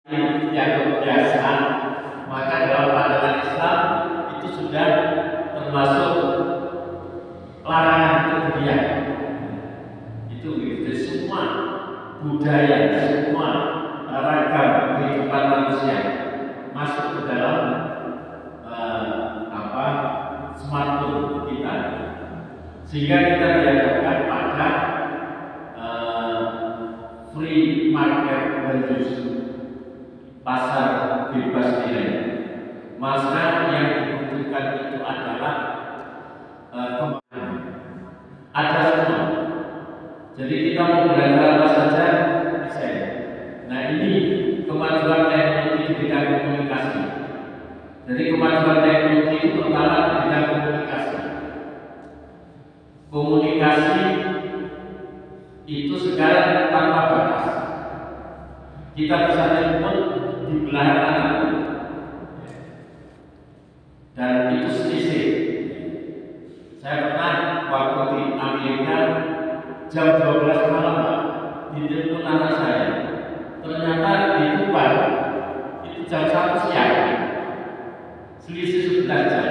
yang kebiasaan, maka dalam pandangan Islam itu sudah termasuk larangan kebudayaan. Itu gitu. Semua budaya, semua ragam kehidupan manusia masuk ke dalam smartphone kita, sehingga kita dihadapkan pada free market values, pasar bebas nilai. Maka yang dibutuhkan itu adalah ada semua. Jadi kita mau belajar apa saja bisa. Nah, ini kemajuan teknologi di bidang komunikasi. Jadi kemajuan teknologi itu pertama di bidang komunikasi. Komunikasi itu sekarang tanpa batas. Kita bisa telepon di belahan manapun, dan itu selisih. Saya pernah waktu di Amerika jam 12 malam di telepon anak saya, ternyata di Dubai itu jam 1 siang, selisih 11 jam.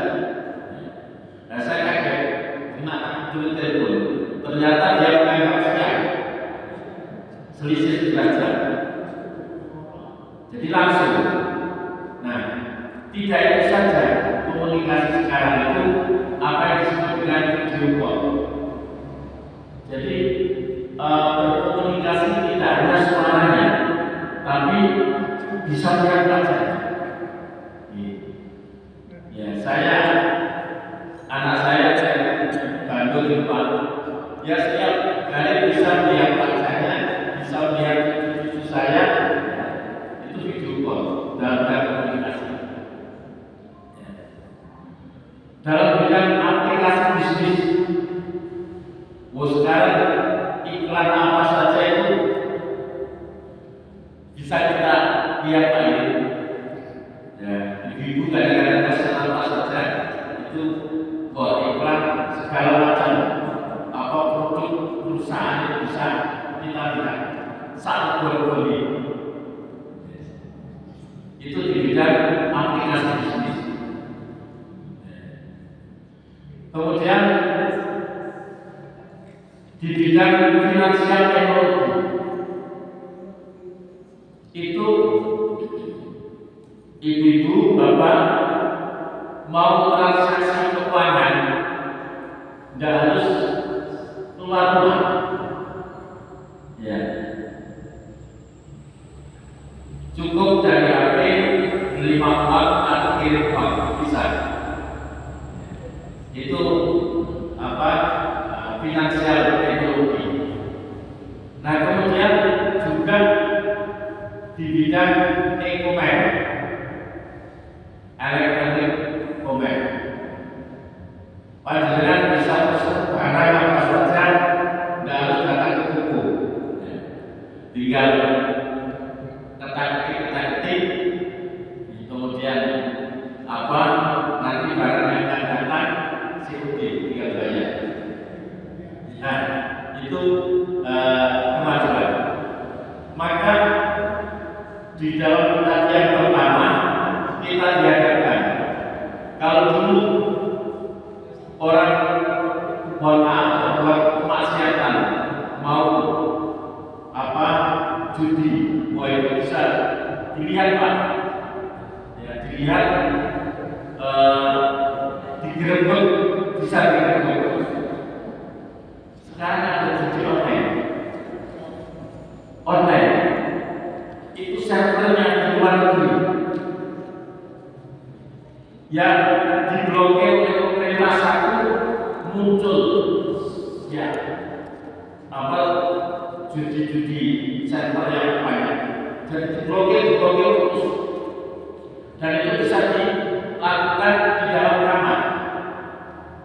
Nah, saya kaget, kenapa dulu telepon, ternyata dia menganggap siang, selisih 11 jam. Jadi langsung. Nah, tidak itu saja, komunikasi sekarang itu apa yang disebut dengan video call. Jadi berkomunikasi tidak hanya suaranya, tapi bisa melihat wajah. Ya, anak saya Bandung Pak, ya setiap hari bisa melihat wajahnya, bisa melihat cucu saya. Dalam komunikasi. Dalam bidang aplikasi bisnis, sekarang iklan apa saja itu bisa kita lihat Pak ya. Ibu-ibu kadang-kadang pesan apa saja itu buat iklan segala macam, apa produk perusahaan itu bisa kita lihat saat berbeli. Itu di bidang aplikasi bisnis. Kemudian di bidang finansial teknologi itu ibu-ibu, bapak mau transaksi keuangan tidak harus keluar rumah. Ya. Cukup dari HP, beli uang atau kirim uang bisa. Itu finansial teknologi. Nah, kemudian juga di bidang e-commerce, elektronik commerce, panjenengan bisa pesan barang apa saja, tidak harus datang ke toko, tinggal ketik, kemudian nanti barang yang akan datang COD, tinggal bayar. Nah, itu kemajuan. Maka di dalam kajian pertama kita dihadapkan, kalau dulu orang buat kemaksiatan mau judi, itu bisa dilihat Pak, ya, dilihat digerebek, bisa digerebek. Sekarang ada judi online itu servernya di luar negeri yang diblokir oleh pemerintah satu, muncul ya judi-judi server yang banyak, jadi diblokir terus, dan itu bisa dilakukan di dalam kamar.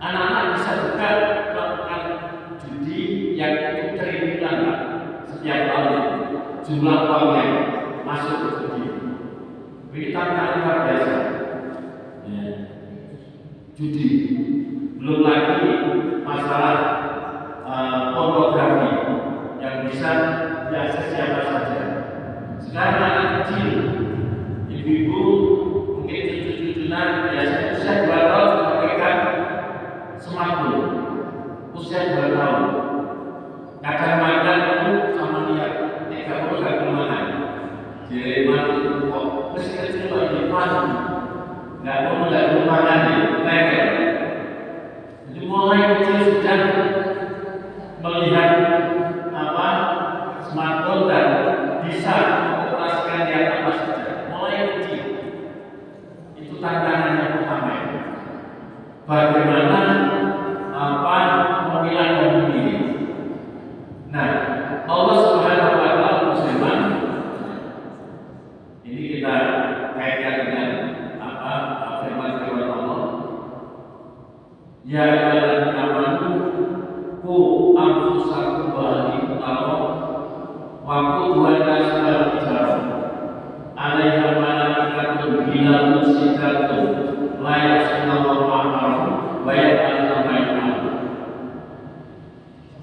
Anak-anak bisa juga melakukan judi yang itu triliunan setiap tahun, jumlah uang yang masuk ke judi. Ini tantangan luar biasa. Ya. Judi, belum lagi masalah pornografi yang bisa diakses siapa saja. Sekarang anak kecil ibu-ibu mungkin cucu-cucunan biasanya usia 2 tahun sudah pegang smartphone, usia 2 tahun kadang makan itu sama dia kamu gak kemana jadi mati kok masih kecil lagi mati gak kemana mereka jadi mulai kecil sudah melihat smartphone dan bisa mengoperasikan dia apa saja mulai kecil. Itu tantangan yang pertama. Bagaimana memilah dan memilih. Nah, Allah Subhanahu wa taala berfirman, ini kita kaitkan dengan firman Allah. Ya ayyuhalladzina amanu qu anfusakum wa ahlikum waktu Tuhan sudah bicara alaiha malaikatun bilalun sidratun layak sunallahu ma'amarum bayak al-namayam.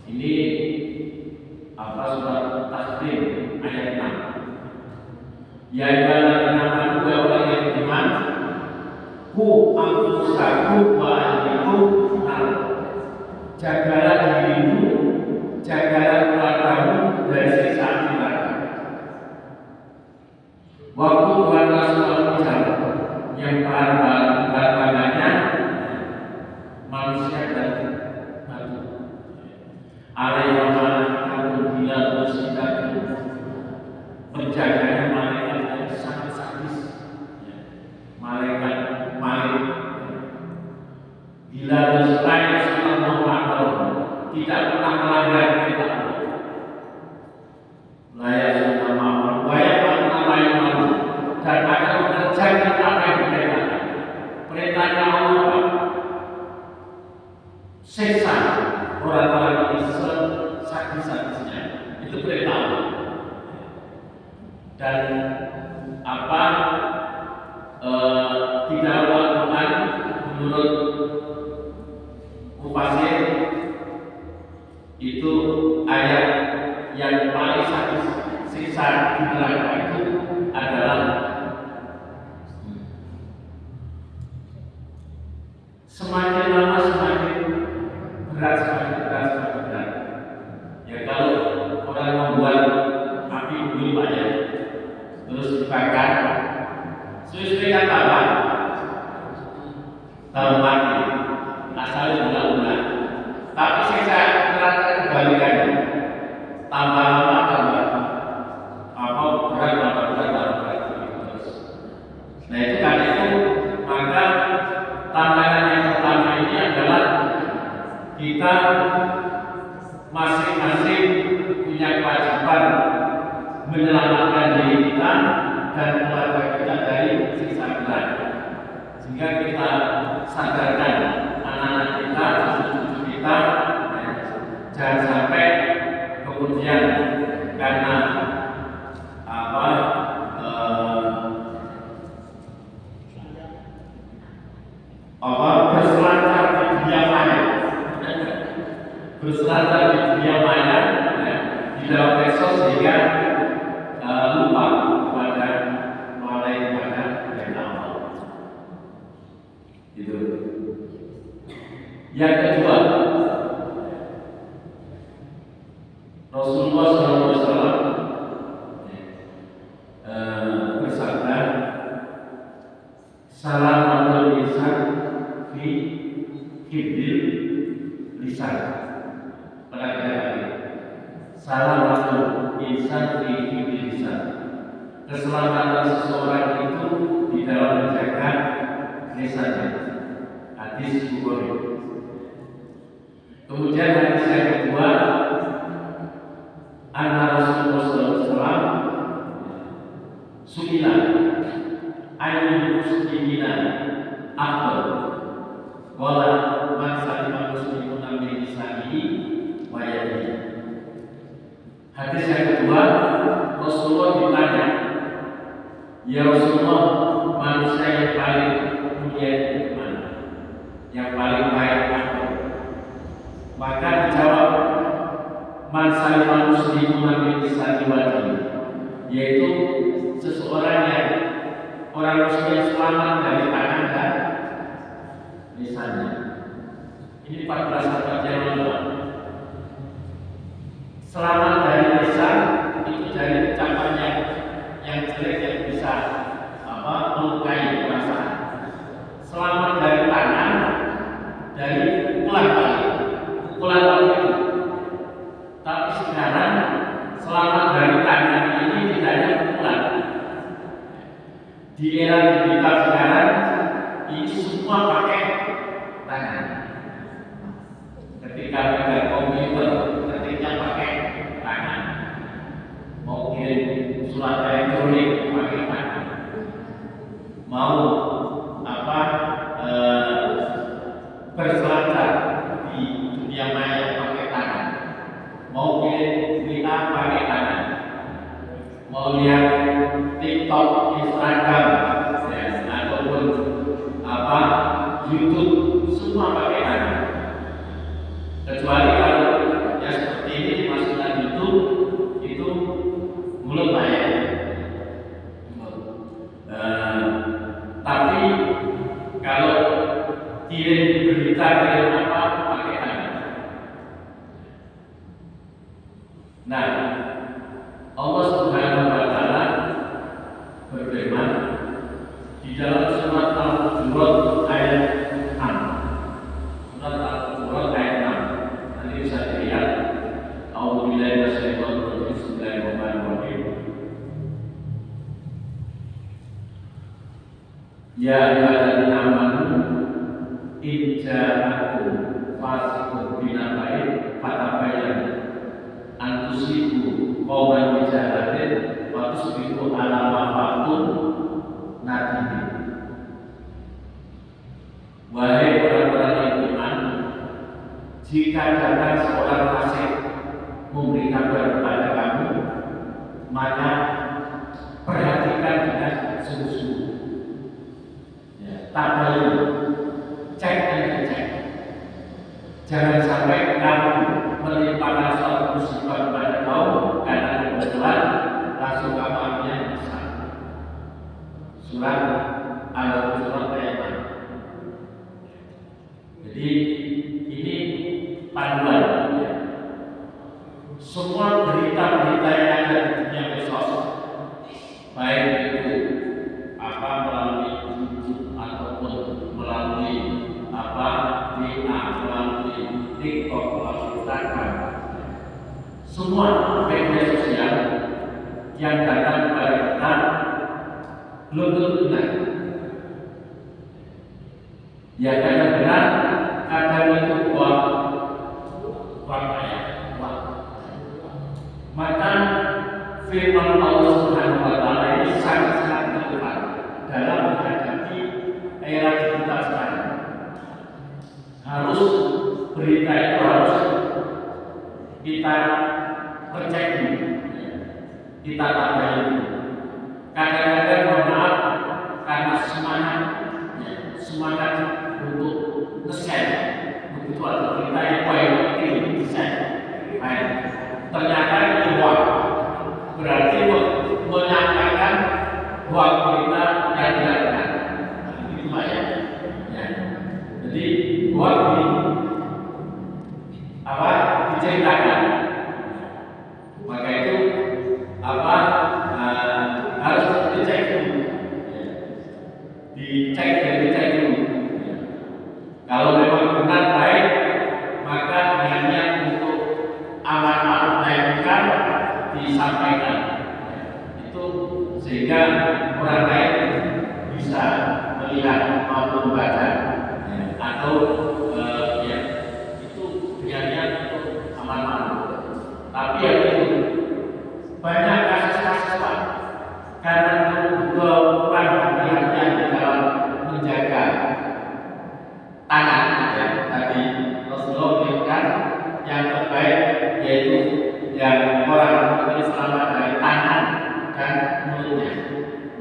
Ini surat Taslim ayat 6. Ya ayyuhalladzina amanu wa orang yang beriman ku anfusakum wa ahlikum jagalah dirimu, jagalah keluargamu dari siksa neraka. Waktu Tuhan Rasul bicara yang bahannya manusia dan batu. Alaihi wasallam bila bersidat penjaganya malaikat yang sangat sadis. Malaikat bila bersidat sallallahu alaihi tidak pernah melanggar perintah Allah. Layak sunnah ma'amur wayak nama yang malu dan akan mengerjakan apa yang diperintahkan. Perintahnya Allah siksa orang-orang ini sadis-sadisnya, itu perintah Allah. Dan di dalam Al-Quran menurut Mufasir itu ayat yang paling sadis siksa di neraka itu adalah semakin lama semakin berat. Ya kalau orang membuat api unggun banyak terus dibakar, susu kan apa? Tahu mati, asal ulang-ulang. Tapi siksa neraka kebalikannya, tambah lama tambah berat terus. Nah itu karena itu maka tantangan yang pertama ini adalah kita masing-masing punya kewajiban menyelamatkan diri kita dan keluarga kita dari siksa neraka. Sehingga kita sadarkan anak-anak kita, cucu-cucu kita, jangan sampai kemudian karena berselancar di dunia maya di dalam medsos sehingga lupa kepada Allah. Itu. Yang kedua, Rasulullah SAW bersabda, salamatul lisan fi hibdil lisan. Salamatul insan fi hibdil lisan. Keselamatan seseorang itu di dalam menjaga lisannya. Hadis Bukhari. Kemudian hadis yang kedua, anna Rasulullah SAW su'ila ayyul muslimina afdal qala man salima muslimuna min lisanihi wa yadihi. Hadis yang kedua, Rasulullah ditanya, ya Rasulullah, manusia yang paling mulia itu mana? Yang paling baik apa? Maka dijawab, man salima muslimuna min lisanihi wa yadihi, yaitu seseorang yang orang Muslim selamat dari tangan dan lisannya. Ini 14 abad yang lalu. Selamat dari lisan itu dari ucapannya yang jelek yang bisa melukai perasaan. Selamat dari tangan dari pukulan itu. Tapi sekarang selamat dari tangan ini tidak hanya pukulan. Di era digital sekarang ini semua pakai tangan. Ketika pakai komputer, ketiknya pakai tangan. Mau kirim surat elektronik pakai tangan. Mau berselancar di dunia maya pakai tangan. Mau kirim WA pakai tangan. Mau lihat TikTok, Instagram, ataupun YouTube, semua pakai tangan. Kecuali kalau yang seperti ini dimasukkan YouTube, itu mulut ya. Tapi kalau kirim berita, kirim apa, pakai tangan. Nah, Allah Subhanahu wa Ta'ala berfirman di dalam surat Al-Hujurat ayat 6. Surat Al-Hujurat ayat 6. Nanti bisa dilihat. A'udzubillahi minasyaitonir rajim. Bismillahirrahmanirrahim. Ya ayyuhalladzina amanu in ja'akum fasiqun binaba'in fatabayyanu an tusibu qauman bijahalatin wa tusbihu ala ma fa'altum nadimin. Wahai orang-orang yang beriman, jika datang seorang fasik memberi kabar kepada kamu, maka perhatikan dengan sungguh-sungguh. Tabayun, cek dan dicek. Jangan sampai kamu melimpahkan suatu musibah kepada kaum karena kebetulan langsung kamu ambil yang besar. Surat Al-Hujurat ayat 6. Jadi ini panduan. Semua berita-berita yang ada di dunia medsos, baik itu melalui YouTube ataupun melalui WA, melalui TikTok, melalui Instagram, semua media sosial yang datang kepada kita belum tentu benar. Ya kadang benar, kadang itu buat ayat. Maka firman Allah Subhanahu wa Ta'ala ini sangat-sangat tepat dalam menghadapi era digital sekarang. Harus berita itu harus kita cek dulu, kita tabayun dulu. Kadang-kadang mohon maaf karena semangat untuk nge-share, begitu ada berita yang baik di-share, ternyata ini hoax, berarti menyampaikan hoax berita yang tidak benar. Itu ya. Jadi hoax diceritakan, maka itu harus dicek dulu, dicek dulu. Kalau memang benar baik, maka dengannya untuk amar ma'ruf nahi munkar disampaikan. Itu sehingga orang lain bisa melihat maupun membaca, atau itu dengannya untuk amar ma'ruf. Tapi yang itu banyak kasus-kasus Pak, karena kurang hati-hatian di dalam menjaga tangan. Tadi Rasulullah menyebutkan yang terbaik yaitu yang orang mungkin selamat dari tangan dan mulutnya.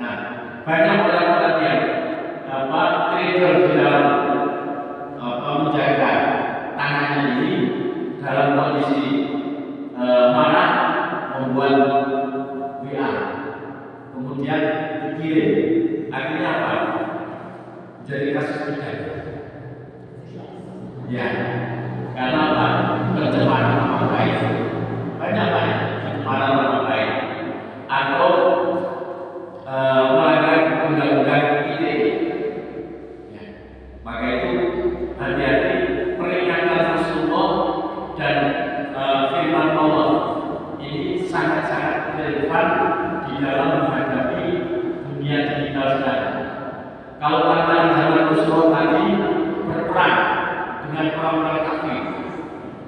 Nah, banyak orang-orang yang trigger di dalam menjaga tangannya ini dalam kondisi marah, membuat WA, kemudian dikirim artinya apa? Jadi kasus pidana. Ya, karena apa? Pencemaran nama baik, banyak pencemaran nama baik, atau melanggar undang-undang ITE. Ya, maka itu hati-hati peringatan Rasulullah dan firman Allah ini sangat-sangat relevan di dalam menghadapi dunia digital sekarang. Kalau tantangan zaman Rasulullah tadi berperang dengan orang-orang kafir,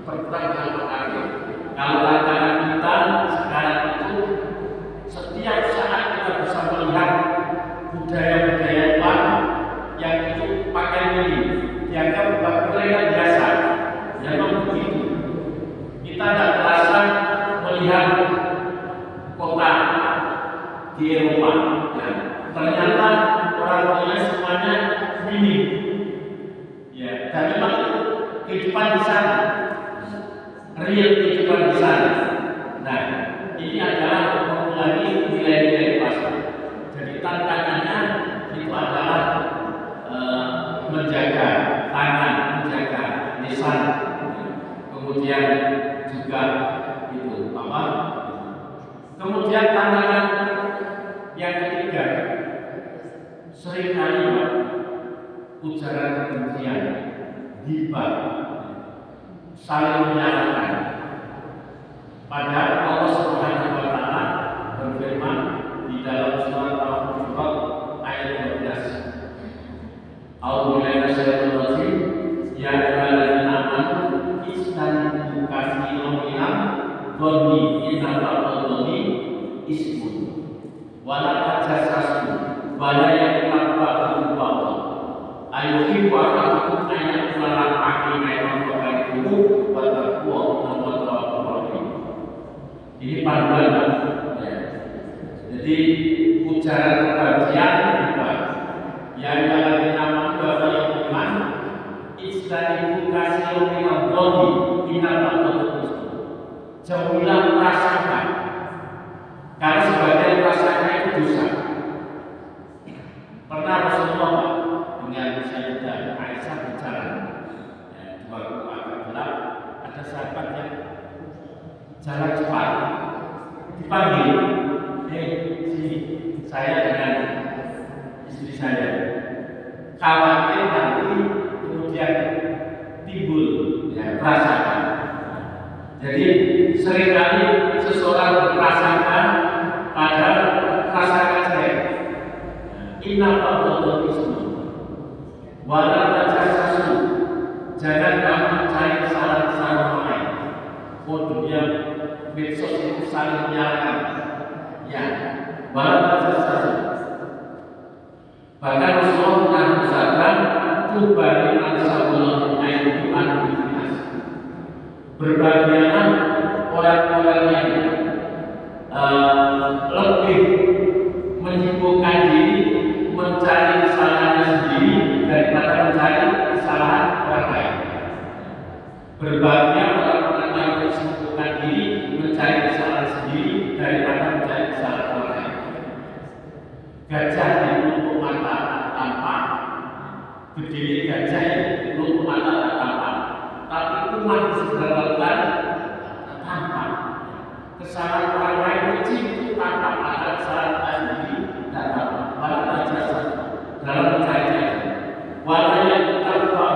berperang dengan orang kafir. Kalau tantangan kita sekarang itu setiap saat kita bisa melihat budaya-budaya luar yang itu pakaian ini dianggap mereka biasa, memang begitu. Kita tidak terasa melihat kota di Eropa, ya. Ternyata orang-orangnya semuanya minim, ya. Dan memang kehidupan di sana, real kehidupan di sana. Nah, ini adalah mengulangi nilai-nilai pasar. Jadi tantangannya itu adalah menjaga tangan, menjaga lisan, kemudian juga itu apa? Kemudian tantangan yang ketiga, seringkali ujaran kebencian, ghibah, saling menyalahkan. Padahal Allah Subhanahu wa taala berfirman di dalam surat Al-Hujurat ayat 12. A'udzubillahi minasyaitonir rajim. Ya ayyuhalladzina amanu istanibu katsiran minadh dhanni inna ba'dadh dhanni ismun wa la tajassasu wa la yaghtab ba'dukum ba'dhan ayyuhibbu ahadukum an ya'kula lahma maitan fakarihuhu wa taqwa wa taqwa. Ini panduan, ya. Jadi ujaran kebencian dibahas. Yang dalam nama bahwa yang iman istanibu katsiran minadh dhanni inna ba'dadh dhanni. Jauhilah prasangka, karena sebagian prasangka itu dosa. Pernah Rasulullah dengan Sayyidah Aisyah bicara, ya, waktu agak gelap, ada sahabat yang jalan cepat, dipanggil, sini, saya dengan istri saya, khawatir nanti kemudian timbul, ya, prasangka. Jadi seringkali seseorang berprasangka padahal prasangka jelek. Inna ba'dadh ismu wa la tajassasu. Jangan kamu mencari kesalahan orang lain. Dunia medsos itu saling menyalahkan. Ya, wa la tajassasu. Bahkan Rasulullah pernah bersabda, "Tubali ansabullah ayyu an-nas." Berbahagialah orang-orang yang lebih menyibukkan diri mencari kesalahannya sendiri daripada mencari kesalahan orang lain. Berbahagia orang-orang yang menyibukkan diri mencari kesalahan sendiri daripada mencari kesalahan orang lain. Gajah di lubuk mata tampak, berdiri gajah di lubuk mata tampak, tapi kuman di sebelah lautan tampak. Kesalahan orang lain kecil itu tampak, ada kesalahan kita sendiri tidak tampak. Malah tajassus dalam mencari walau yang kita lupa.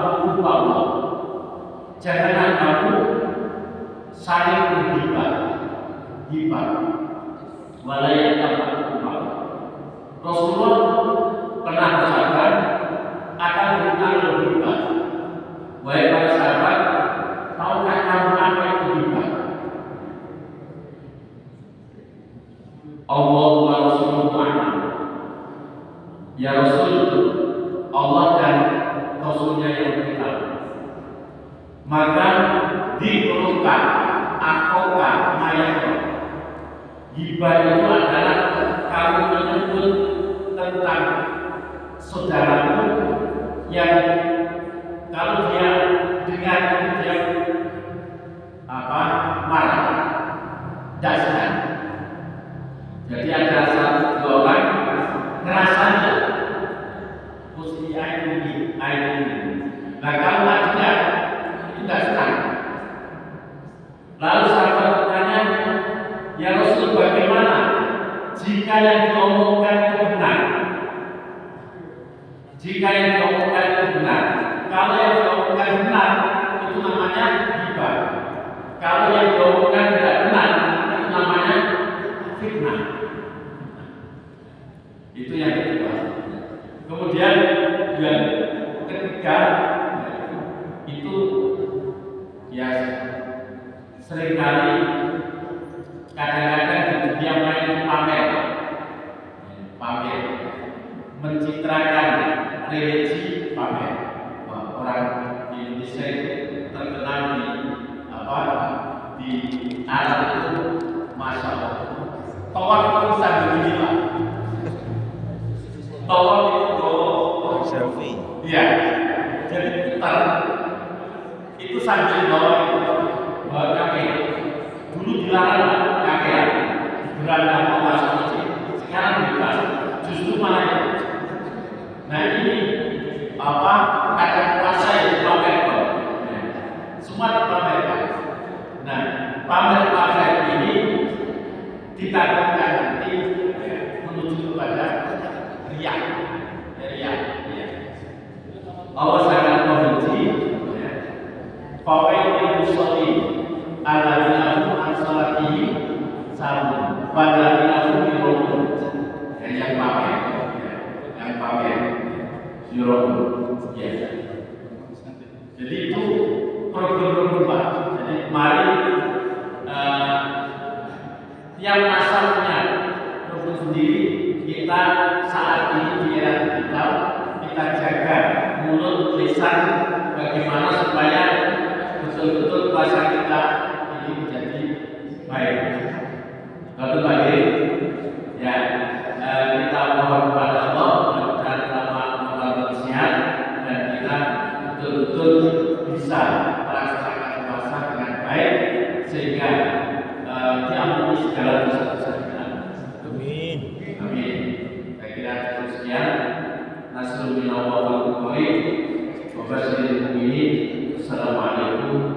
Janganlah kamu saling berghibah, walau yang kita lupa. Rasulullah pernah bersabda akan berulang berghibah. Wahai para sahabat, tahukah kamu apa itu ghibah? Allah wa Rasuluhu a'lam. Ya Rasul, Allah dan Rasulnya yang lebih tahu. Maka diperlukan akokah mayat. Ghibah itu adalah kamu menyebut tentang saudaramu yang kalau dia dengar dia marah, dasar. Jadi ada satu dua orang ngerasanya jika yang diomongkan itu benar. Jika yang diomongkan itu benar. Kalau yang diomongkan benar, itu namanya hibah. Kalau yang diomongkan tidak benar, itu namanya fitnah. Itu yang kedua. Kemudian yang ketiga itu ya seringkali kadang-kadang di dunia main pamer, mencitrakan religi pamer. Orang di Indonesia itu terkenal di Arab itu, masya Allah, tawaf itu sambil begini Pak. Tawaf itu selfie. Iya, jadi putar itu sambil bawa kamera. Dulu dilarang kamera, beranda mau masuk masjid. Sekarang bebas, justru malah itu. Nah ini kadang puasa yang dipamerkan, semua dipamerkan. Nah pamer ini ditakutkan nanti menuju kepada riya. Allah sangat membenci fawaidul musallin alladzina hum an salatihim sahun walladzina hum yura'un. Yang pamer yura'un. Ya. Jadi itu problem Pak. Jadi mari tiap masalahnya problem sendiri. Kita saat ini di era digital, kita jaga mulut, lisan, bagaimana supaya betul-betul bahasa kita ini menjadi baik. Lalu bagi ya kita mohon kepada Allah mudah-mudahan selama Ramadan sehat dan kita betul-betul bisa melaksanakan puasa dengan baik sehingga diampuni segala dosa-dosa kita. Amin. Amin. Saya kira cukup sekian. Nasrul minallah wal muqarrib. Wabasyiril mu'minin. Assalamualaikum